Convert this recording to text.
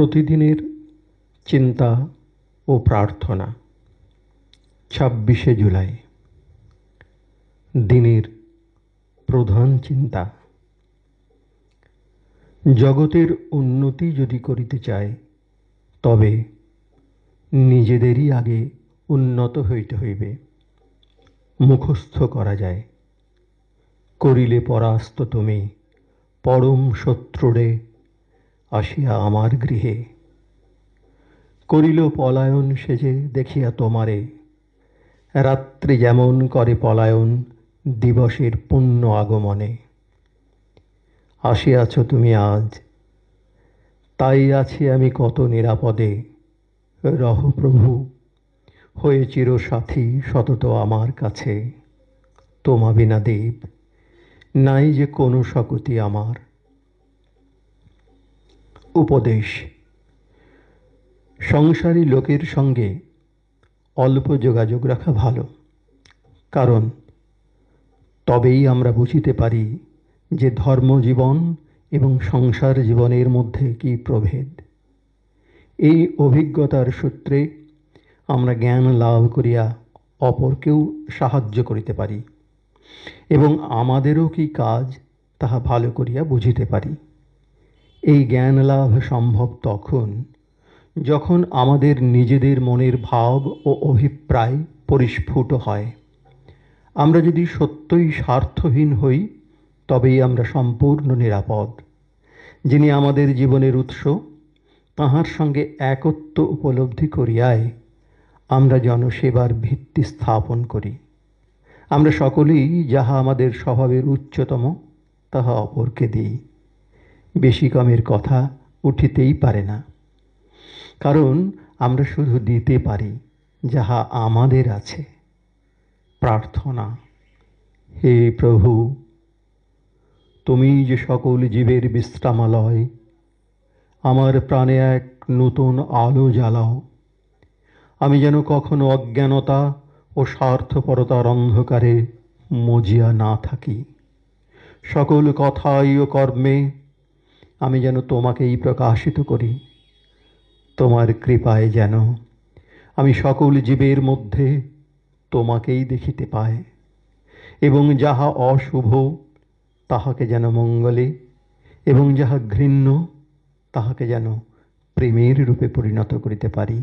প্রতিদিনের চিন্তা ও প্রার্থনা। 26শে জুলাই। দিনের প্রধান চিন্তা। জগতের উন্নতি যদি করিতে চায়, তবে নিজেদেরই আগে উন্নত হইতে হইবে। মুখস্থ করা যায়, করিলে পরাস্ত তুমি পরম শত্রুরে আসিয়া আমার গৃহে। করিল পলায়ন সেজে দেখিয়া তোমারে, রাত্রি যেমন করে পলায়ন দিবসের পুণ্য আগমনে। আসিয়াছ তুমি আজ, তাই আছি আমি কত নিরাপদে। রহ প্রভু, হয়ে চিরসাথী সতত আমার কাছে। তোমা বিনা দেব নাই যে কোনো শকতি আমার। উপদেশ। সংসারী লোকের সঙ্গে অল্প যোগাযোগ রাখা ভালো, কারণ তবেই আমরা বুঝিতে পারি যে ধর্মজীবন এবং সংসার জীবনের মধ্যে কী প্রভেদ। এই অভিজ্ঞতার সূত্রে আমরা জ্ঞান লাভ করিয়া অপরকেও সাহায্য করিতে পারি এবং আমাদেরও কী কাজ তাহা ভালো করিয়া বুঝিতে পারি। এই জ্ঞান লাভ সম্ভব তখন যখন আমাদের নিজেদের মনের ভাব ও অভিপ্রায় পরিস্ফুট হয়। আমরা যদি সত্যই স্বার্থহীন হই, তবেই আমরা সম্পূর্ণ নিরাপদ। যিনি আমাদের জীবনের উৎস, তাঁহার সঙ্গে একত্ব উপলব্ধি করিয়াই আমরা জনসেবার ভিত্তি স্থাপন করি। আমরা সকলেই যাহা আমাদের স্বভাবের উচ্চতম তাহা অপরকে দিই। বেশি কমের কথা উঠিতেই পারে না, কারণ আমরা শুধু দিতে পারি যাহা আমাদের আছে। প্রার্থনা। হে প্রভু, তুমি যে সকল জীবের বিশ্রামালয়, আমার প্রাণে এক নূতন আলো জ্বালাও। আমি যেন কখনো অজ্ঞানতা ও স্বার্থপরতার অন্ধকারে মজিয়া না থাকি। সকল কথায় ও কর্মে আমি যেন তোমাকেই প্রকাশিত করি। তোমার কৃপায় যেন আমি সকল জীবের মধ্যে তোমাকেই দেখিতে পাই এবং যাহা অশুভ তাহাকে যেন মঙ্গলে এবং যাহা ঘৃণ্য তাহাকে যেন প্রেমের রূপে পরিণত করিতে পারি।